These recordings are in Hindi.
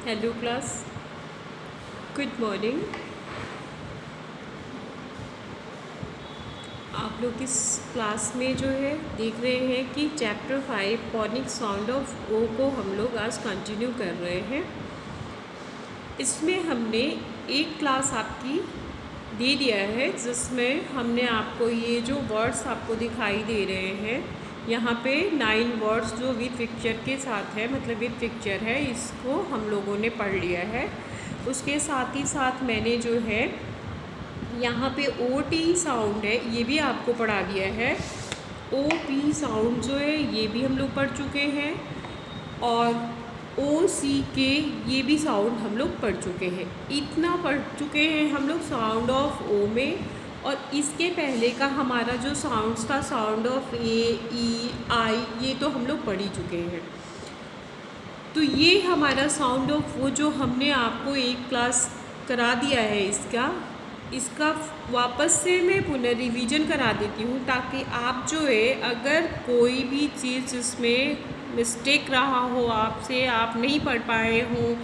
Hello class, good morning. आप लोग इस क्लास में जो है देख रहे हैं कि chapter 5 phonic sound of O को हम लोग आज कंटिन्यू कर रहे हैं। इसमें हमने एक क्लास आपकी दे दिया है जिसमें हमने आपको ये जो वर्ड्स आपको दिखाई दे रहे हैं यहाँ पे 9 वर्ड्स जो विद पिक्चर के साथ है, मतलब विद पिक्चर है, इसको हम लोगों ने पढ़ लिया है। उसके साथ ही साथ मैंने जो है यहाँ पे ओ टी साउंड है ये भी आपको पढ़ा दिया है। ओ पी साउंड जो है ये भी हम लोग पढ़ चुके हैं और ओ सी के ये भी साउंड हम लोग पढ़ चुके हैं। इतना पढ़ चुके हैं हम लोग साउंड ऑफ ओ में। और इसके पहले का हमारा जो साउंड्स था साउंड ऑफ ए, ई, आई, ये तो हम लोग पढ़ ही चुके हैं। तो ये हमारा साउंड ऑफ वो जो हमने आपको एक क्लास करा दिया है इसका वापस से मैं पुनर्रिवीजन करा देती हूँ ताकि आप जो है अगर कोई भी चीज़ इसमें मिस्टेक रहा हो आपसे, आप नहीं पढ़ पाए हों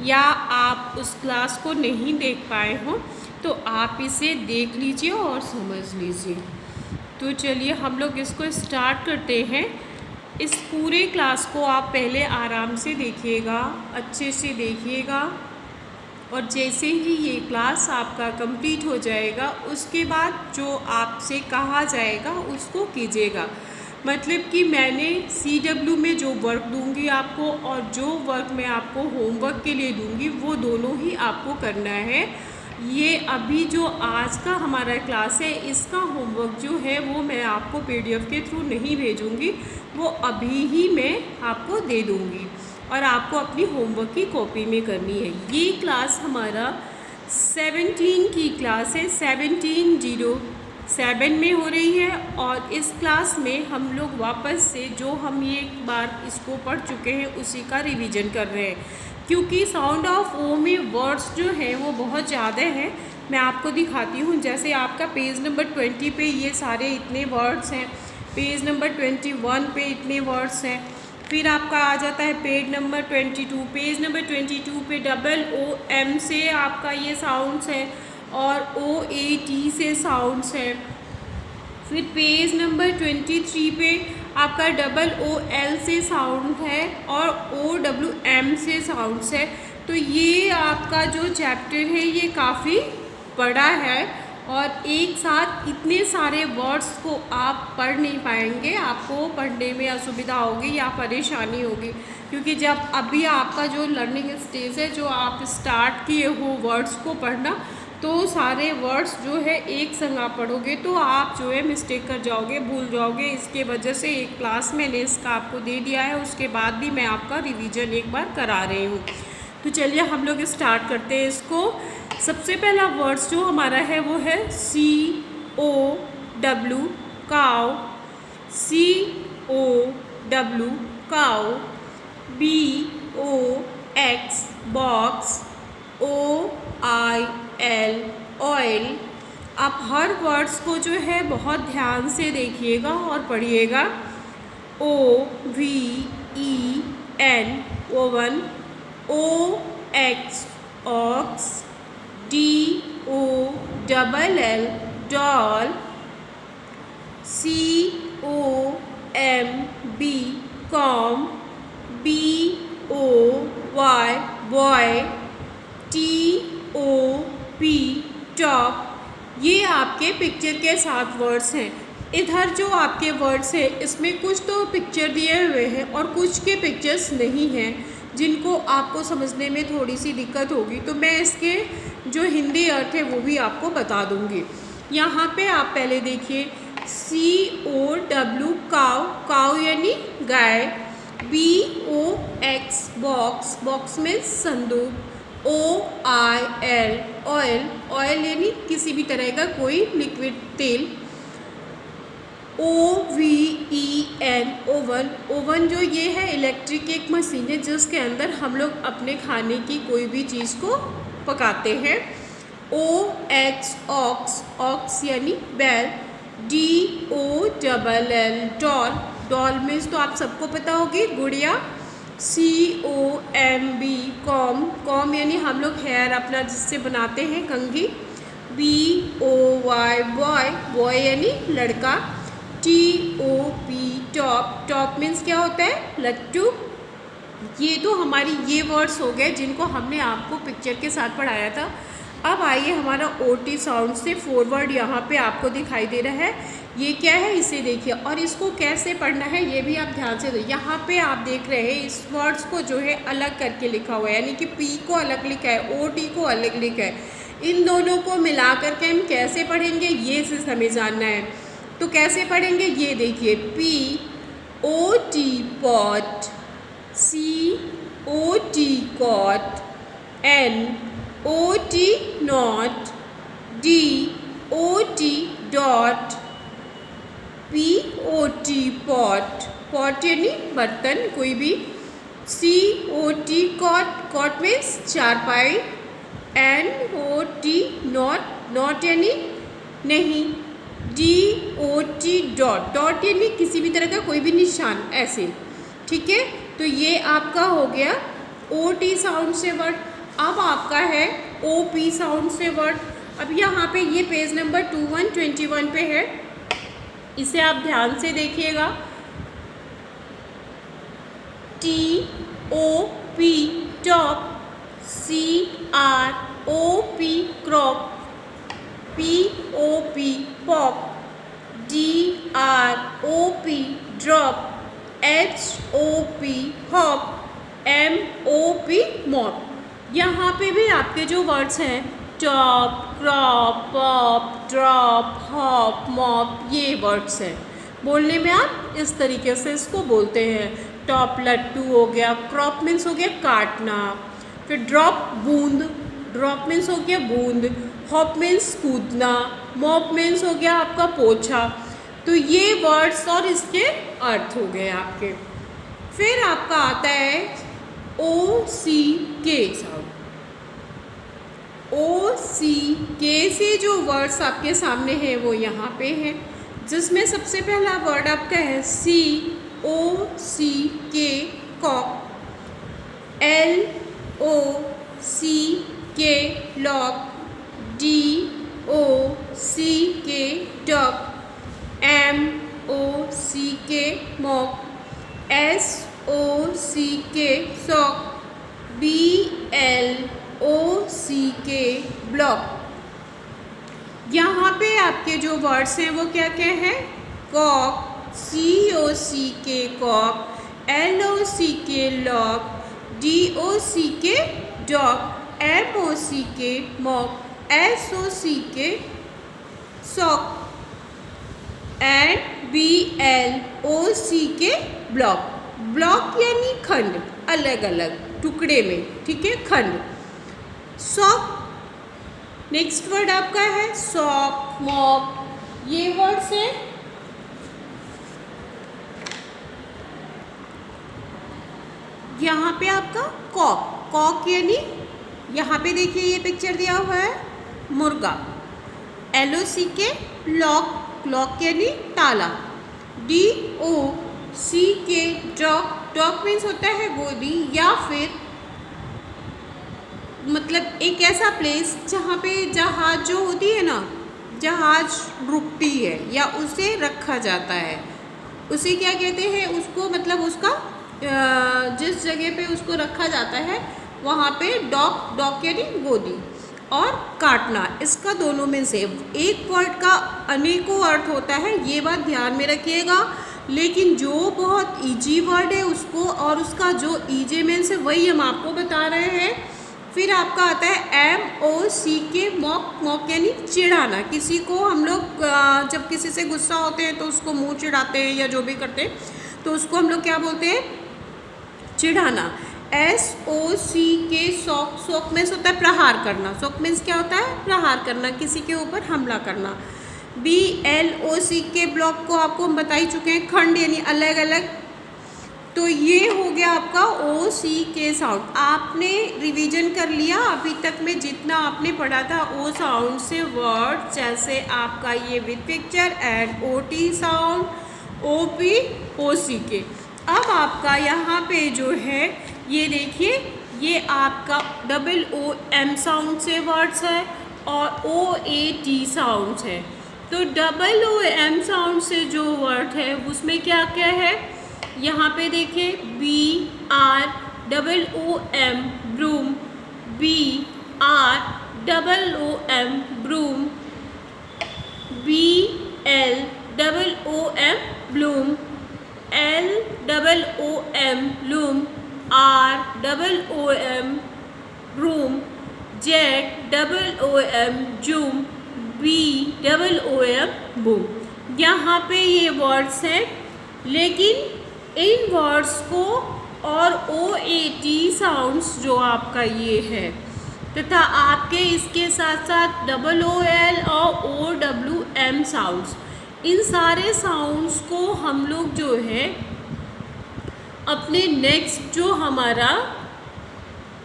या आप उस क्लास को नहीं देख पाए हों तो आप इसे देख लीजिए और समझ लीजिए। तो चलिए हम लोग इसको स्टार्ट करते हैं। इस पूरे क्लास को आप पहले आराम से देखिएगा, अच्छे से देखिएगा और जैसे ही ये क्लास आपका कंप्लीट हो जाएगा उसके बाद जो आपसे कहा जाएगा उसको कीजिएगा। मतलब कि मैंने CW में जो वर्क दूंगी आपको और जो वर्क मैं आपको होमवर्क के लिए दूंगी वो दोनों ही आपको करना है। ये अभी जो आज का हमारा क्लास है इसका होमवर्क जो है वो मैं आपको PDF के थ्रू नहीं भेजूंगी, वो अभी ही मैं आपको दे दूंगी और आपको अपनी होमवर्क की कॉपी में करनी है। ये क्लास हमारा 17 की क्लास है, 1707 में हो रही है और इस क्लास में हम लोग वापस से जो हम ये एक बार इसको पढ़ चुके हैं उसी का रिवीजन कर रहे हैं। क्योंकि साउंड ऑफ ओ में वर्ड्स जो हैं वो बहुत ज़्यादा हैं। मैं आपको दिखाती हूँ, जैसे आपका पेज नंबर 20 पे ये सारे इतने वर्ड्स हैं, पेज नंबर 21 पे इतने वर्ड्स हैं, फिर आपका आ जाता है पेज नंबर 22, पेज नंबर 22 पे OOM से आपका ये साउंड्स है और OAT से साउंड्स है। फिर पेज नंबर 23 पे आपका OOL से साउंड है और OWM से साउंड्स है। तो ये आपका जो चैप्टर है ये काफ़ी बड़ा है और एक साथ इतने सारे वर्ड्स को आप पढ़ नहीं पाएंगे, आपको पढ़ने में असुविधा होगी या परेशानी होगी। क्योंकि जब अभी आपका जो लर्निंग स्टेज है, जो आप स्टार्ट किए हो वर्ड्स को पढ़ना, तो सारे वर्ड्स जो है एक संग आप पढ़ोगे तो आप जो है मिस्टेक कर जाओगे, भूल जाओगे। इसके वजह से एक क्लास मैंने इसका आपको दे दिया है, उसके बाद भी मैं आपका रिवीजन एक बार करा रही हूँ। तो चलिए हम लोग स्टार्ट करते हैं इसको। सबसे पहला वर्ड्स जो हमारा है वो है COW cow, COW cow, BOX box, OIL oil. आप हर वर्ड्स को जो है बहुत ध्यान से देखिएगा और पढ़िएगा। OVEN oven, OX ox, DOLL doll, COMB comb, BOY boy, TOP top. ये आपके पिक्चर के साथ वर्ड्स हैं। इधर जो आपके वर्ड्स हैं इसमें कुछ तो पिक्चर दिए हुए हैं और कुछ के पिक्चर्स नहीं हैं, जिनको आपको समझने में थोड़ी सी दिक्कत होगी। तो मैं इसके जो हिंदी अर्थ है वो भी आपको बता दूंगी। यहाँ पे आप पहले देखिए COW काउ, काउ यानी गाय, BOX बॉक्स, बॉक्स में संदूक, OIL ऑयल, ऑयल यानी किसी भी तरह का कोई लिक्विड तेल, OVEN ओवन, ओवन जो ये है इलेक्ट्रिक एक मशीन है जिसके अंदर हम लोग अपने खाने की कोई भी चीज़ को पकाते हैं। OX ऑक्स, ऑक्स यानी बैल, DOLL डॉल, डॉल मीन्स तो आप सबको पता होगी गुड़िया। COMB कॉम, कॉम यानी हम लोग हेयर अपना जिससे बनाते हैं कंघी। BOY बॉय, बॉय यानी लड़का। TOP टॉप, टॉप मीन्स क्या होता है? लट्टू। ये तो हमारी ये वर्ड्स हो गए जिनको हमने आपको पिक्चर के साथ पढ़ाया था। अब आइए हमारा OT साउंड से फॉरवर्ड यहाँ पे आपको दिखाई दे रहा है, ये क्या है इसे देखिए, और इसको कैसे पढ़ना है ये भी आप ध्यान से देखिए। यहाँ पे आप देख रहे हैं इस वर्ड्स को जो है अलग करके लिखा हुआ है, यानी कि P को अलग लिखा है, OT को अलग लिखा है। इन दोनों को मिला करके हम कैसे पढ़ेंगे ये चीज़ हमें जानना है। तो कैसे पढ़ेंगे ये देखिए, POT pot, COT cot, NOT not, DOT dot, POT pot, pot यानी बर्तन कोई भी। COT कॉट, कॉट मीन्स चारपाई। NOT नॉट, नॉट यानी नहीं। DOT डॉट, डॉट यानी किसी भी तरह का कोई भी निशान, ऐसे, ठीक है। तो ये आपका हो गया OT साउंड से वर्ड। अब आपका है OP साउंड से वर्ड। अब यहाँ पे ये पेज नंबर 2121 पे है, इसे आप ध्यान से देखिएगा। TOP top, CROP crop, POP pop, DROP drop, HOP hop, MOP mop. यहाँ पे भी आपके जो वर्ड्स हैं top, crop, pop, drop, hop, mop, ये वर्ड्स हैं। बोलने में आप इस तरीके से इसको बोलते हैं। टॉप लट्टू हो गया, क्रॉप मीन्स हो गया काटना, फिर ड्रॉप बूंद, ड्रॉप मीन्स हो गया बूंद, हॉप मीन्स कूदना, मॉप मीन्स हो गया आपका पोछा। तो ये वर्ड्स और इसके अर्थ हो गए आपके। फिर आपका आता है OCK साउंड। OCK से जो वर्ड्स आपके सामने हैं वो यहाँ पे है, जिसमें सबसे पहला वर्ड आपका है COCK cock, LOCK lock, DOCK dock, MOCK mock, SOCK sock, BLOCK block. यहाँ पे आपके जो वर्ड्स हैं वो क्या क्या है? Cock, COCK cock, LOCK lock, DOCK dock, MOCK mock, SOCK sock and BLOCK block. Block यानी खंड, अलग अलग टुकड़े में, ठीक है, खंड। सॉक, नेक्स्ट वर्ड आपका है सॉक, मॉप, ये वर्ड्स है। यहाँ पे आपका कॉक, कॉक यानी यहाँ पे देखिए ये पिक्चर दिया हुआ है मुर्गा। LOCK लॉक, लॉक यानी ताला। DOCK डॉग, डॉग मीन्स होता है गोदी या फिर मतलब एक ऐसा प्लेस जहाँ पे जहाज जो होती है ना, जहाज रुकती है या उसे रखा जाता है, उसे क्या कहते हैं? उसको मतलब उसका जिस जगह पे उसको रखा जाता है वहाँ पे डॉग, डॉग यानी गोदी, और काटना, इसका दोनों में से एक वर्ड का अनेकों अर्थ होता है, ये बात ध्यान में रखिएगा। लेकिन जो बहुत इजी वर्ड है उसको और उसका जो इजी मीन्स है वही हम आपको बता रहे हैं। फिर आपका आता है MOCK मॉक, मॉक यानी चिढ़ाना। किसी को हम लोग जब किसी से गुस्सा होते हैं तो उसको मुंह चिढ़ाते हैं या जो भी करते हैं तो उसको हम लोग क्या बोलते हैं? चिढ़ाना। SOCK सॉक, सॉक मीन्स होता है प्रहार करना। सॉक मीन्स क्या होता है? प्रहार करना, किसी के ऊपर हमला करना। BLOCK ब्लॉक को आपको हम बता ही चुके हैं, खंड यानी अलग अलग। तो ये हो गया आपका OCK साउंड। आपने रिवीजन कर लिया अभी तक में जितना आपने पढ़ा था O साउंड से वर्ड, जैसे आपका ये with picture and OT sound, OP, OCK। अब आपका यहाँ पे जो है ये देखिए, ये आपका OOM साउंड से वर्ड्स है और OAT साउंड है। तो OOM साउंड से जो वर्ड है उसमें क्या क्या है, यहाँ पे देखिए BROOM broom, BROOM broom, BLOOM bloom, LOOM loom, ROOM room, ZOOM zoom, BOOM boom. यहाँ पे ये वर्ड्स हैं, लेकिन इन वर्ड्स को और OAT साउंड्स जो आपका ये है तथा आपके इसके साथ साथ OOL और OWM साउंड्स, इन सारे साउंड्स को हम लोग जो है अपने नेक्स्ट जो हमारा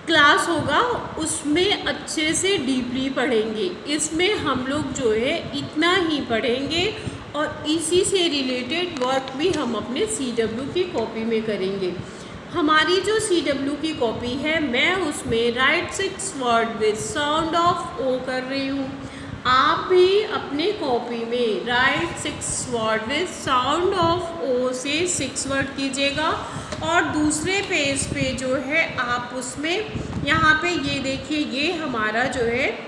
क्लास होगा उसमें अच्छे से डीपली पढ़ेंगे। इसमें हम लोग जो है इतना ही पढ़ेंगे और इसी से रिलेटेड वर्क भी हम अपने CW की कॉपी में करेंगे। हमारी जो CW की कॉपी है, मैं उसमें right 6 word with sound of O कर रही हूँ। आप भी अपने कॉपी में right 6 word with sound of O से 6 वर्ड कीजिएगा और दूसरे पेज पे जो है आप उसमें यहाँ पे ये देखिए, ये हमारा जो है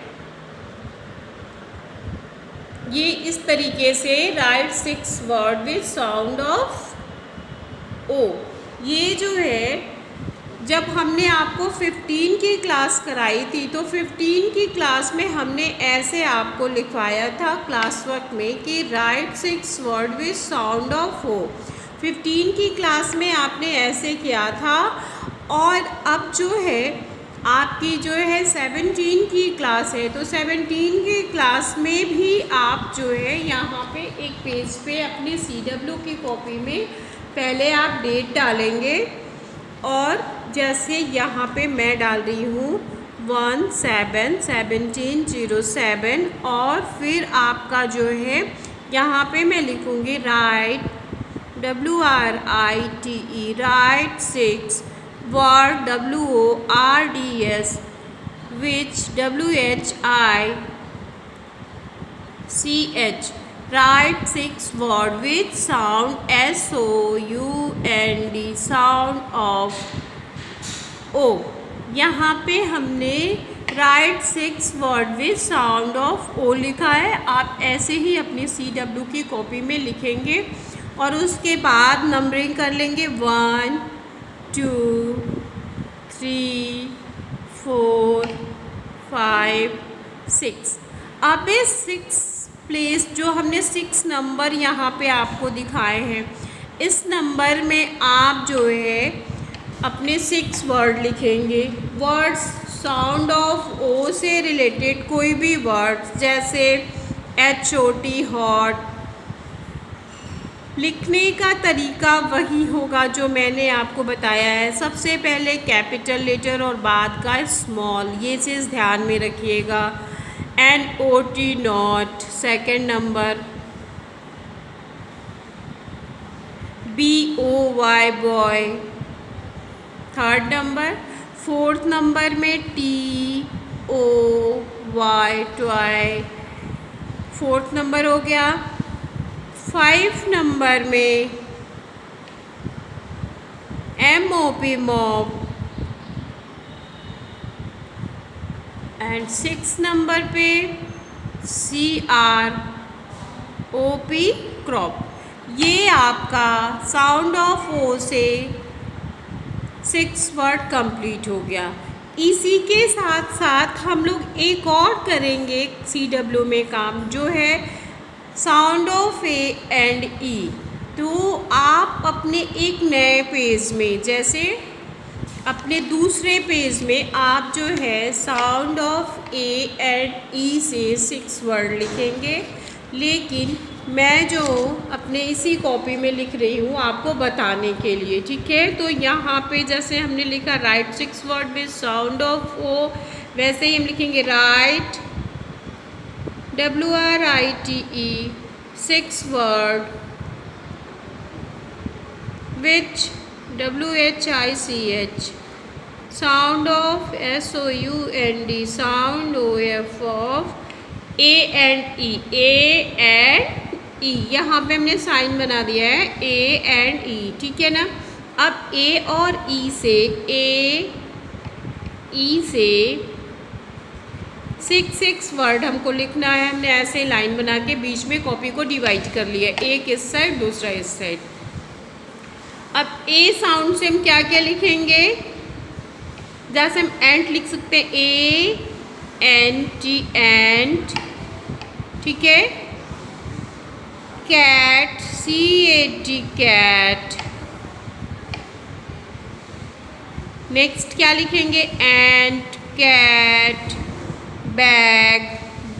ये इस तरीके से right 6 word with sound of O, ये जो है जब हमने आपको 15 की क्लास कराई थी तो 15 की क्लास में हमने ऐसे आपको लिखवाया था क्लास वर्क में कि right 6 word with sound of O। 15 की क्लास में आपने ऐसे किया था और अब जो है आपकी जो है 17 की क्लास है, तो 17 की क्लास में भी आप जो है यहाँ पे एक पेज पे अपने CW की कॉपी में पहले आप डेट डालेंगे और जैसे यहाँ पे मैं डाल रही हूँ 1/7/17/07 और फिर आपका जो है यहाँ पे मैं लिखूँगी right WRITE right 6 word WORDS which WHICH right 6 word with sound SOUND sound of O। यहाँ पे हमने right 6 word with sound of O लिखा है। आप ऐसे ही अपनी CW की कॉपी में लिखेंगे और उसके बाद नंबरिंग कर लेंगे 1 2 3 4 5 6। अब इस 6 प्लेस जो हमने 6 नंबर यहाँ पे आपको दिखाए हैं, इस नंबर में आप जो है अपने 6 वर्ड लिखेंगे। वर्ड्स साउंड ऑफ O से रिलेटेड कोई भी वर्ड जैसे HOT हॉट, लिखने का तरीका वही होगा जो मैंने आपको बताया है। सबसे पहले कैपिटल लेटर और बाद का स्मॉल, ये चीज़ ध्यान में रखिएगा। NOT not second number, BOY boy third number, fourth number में TOY टॉय फोर्थ नंबर हो गया। 5 नंबर में MOP मॉप एंड 6 नंबर पे CROP क्रॉप। ये आपका साउंड ऑफ O से 6 वर्ड कंप्लीट हो गया। इसी के साथ साथ हम लोग एक और करेंगे CW में काम, जो है sound of A and E। तो आप अपने एक नए पेज में, जैसे अपने दूसरे पेज में आप जो है sound of A and E से 6 वर्ड लिखेंगे, लेकिन मैं जो अपने इसी कॉपी में लिख रही हूँ आपको बताने के लिए, ठीक है। तो यहाँ पे जैसे हमने लिखा right 6 word with sound of O, वैसे ही हम लिखेंगे right WRITE 6 word which WHICH, sound of SOUND, sound OF of A and E, A and E, यहाँ पे हमने साइन बना दिया है A and E, ठीक है ना। अब A और E से 6 वर्ड हमको लिखना है। हमने ऐसे लाइन बना के बीच में कॉपी को डिवाइड कर लिया, एक इस साइड दूसरा इस साइड। अब A साउंड से हम क्या क्या लिखेंगे, जैसे हम एंट लिख सकते हैं ANT, एंट, ठीक है। Cat, CAT, cat. नेक्स्ट क्या लिखेंगे, ant, cat. Bag,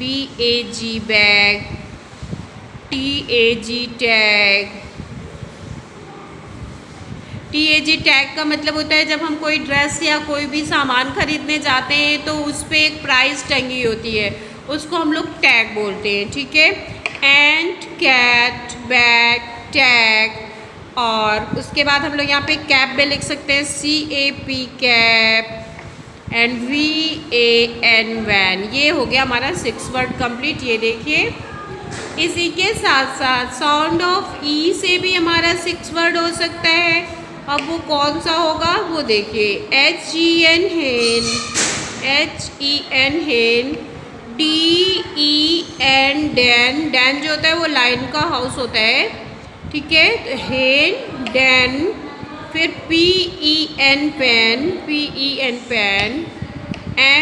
BAG, bag. TAG, tag. TAG tag का मतलब होता है जब हम कोई ड्रेस या कोई भी सामान खरीदने जाते हैं तो उस पर एक प्राइस टंगी होती है, उसको हम लोग टैग बोलते हैं, ठीक है। एंट, कैट, बैग, टैग। और उसके बाद हम लोग यहाँ पे कैप भी लिख सकते हैं, CAP, cap. And VAN, van. ये हो गया हमारा 6 वर्ड कंप्लीट। ये देखिए, इसी के साथ साथ साउंड ऑफ E से भी हमारा 6 वर्ड हो सकता है। अब वो कौन सा होगा वो देखिए, HEN, हेन, HEN, हेन। DEN, डैन, डैन जो होता है वो लाइन का हाउस होता है, ठीक है। तो हेन, डैन। फिर PEN, pen, PEN, pan.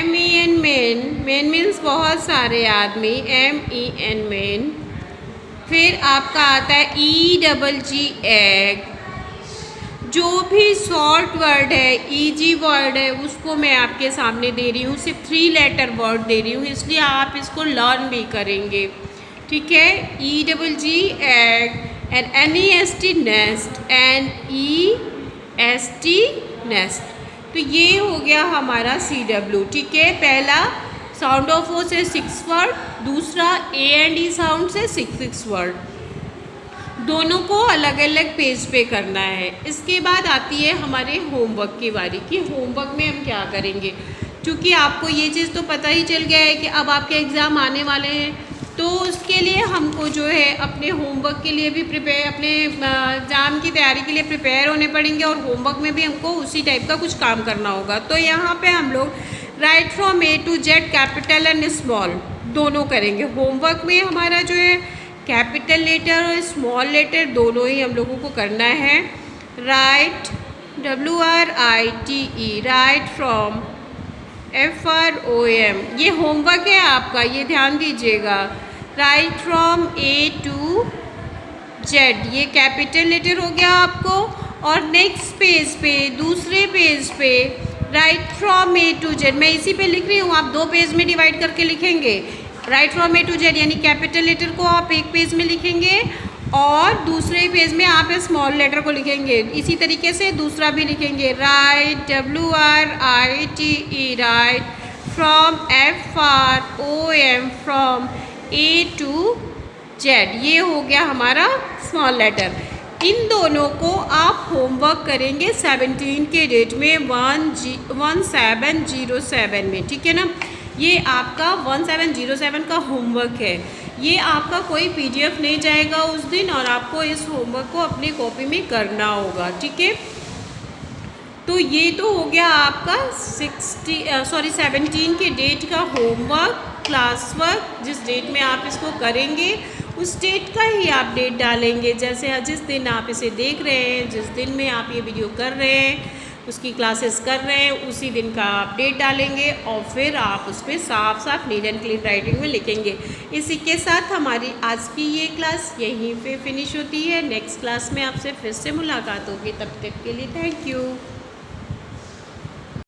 MEN, men, men means बहुत सारे आदमी, MEN, मेन। फिर आपका आता है EGG, एग। जो भी शॉर्ट वर्ड है, ईजी वर्ड है, उसको मैं आपके सामने दे रही हूँ, सिर्फ 3 लेटर वर्ड दे रही हूँ, इसलिए आप इसको लर्न भी करेंगे, ठीक है। EGG, egg. And NEST, nest. And EST, nest. तो ये हो गया हमारा CW, ठीक है। पहला साउंड ऑफ O से 6 वर्ड, दूसरा A and E साउंड से 6 वर्ड, दोनों को अलग अलग पेज पे करना है। इसके बाद आती है हमारे होमवर्क की बारी कि होमवर्क में हम क्या करेंगे। क्योंकि आपको ये चीज़ तो पता ही चल गया है कि अब आपके एग्ज़ाम आने वाले हैं, तो उसके लिए हमको जो है अपने होमवर्क के लिए भी प्रिपेयर, अपने एग्ज़ाम की तैयारी के लिए प्रिपेयर होने पड़ेंगे, और होमवर्क में भी हमको उसी टाइप का कुछ काम करना होगा। तो यहाँ पे हम लोग right from A to Z, capital and small दोनों करेंगे। होमवर्क में हमारा जो है कैपिटल लेटर और स्मॉल लेटर दोनों ही हम लोगों को करना है। Right, WRITE, right from, FROM, ये होमवर्क है आपका, ये ध्यान दीजिएगा। Right from A to Z, ये कैपिटल लेटर हो गया आपको। और नेक्स्ट पेज पे, दूसरे पेज पे right from A to Z, मैं इसी पे लिख रही हूँ, आप 2 पेज में डिवाइड करके लिखेंगे। Right from A to Z यानी कैपिटल लेटर को आप एक पेज में लिखेंगे और दूसरे पेज में आप स्मॉल लेटर को लिखेंगे। इसी तरीके से दूसरा भी लिखेंगे, right, WRITE, right from, FROM, from A to Z। ये हो गया हमारा स्मॉल लेटर। इन दोनों को आप होमवर्क करेंगे 17 के डेट में 1707 में, ठीक है ना। ये आपका 1707 का होमवर्क है। ये आपका कोई PDF नहीं जाएगा उस दिन, और आपको इस होमवर्क को अपनी कॉपी में करना होगा, ठीक है। तो ये तो हो गया आपका 17 के डेट का होमवर्क, क्लास वर्क। जिस डेट में आप इसको करेंगे उस डेट का ही आप डेट डालेंगे। जैसे जिस दिन आप इसे देख रहे हैं, जिस दिन में आप ये वीडियो कर रहे हैं, उसकी क्लासेस कर रहे हैं, उसी दिन का आप डेट डालेंगे और फिर आप उस पर साफ साफ नीट एंड क्लीन राइटिंग में लिखेंगे। इसी के साथ हमारी आज की ये क्लास यहीं पे फिनिश होती है। नेक्स्ट क्लास में आपसे फिर से मुलाकात होगी। तब तक के लिए थैंक यू।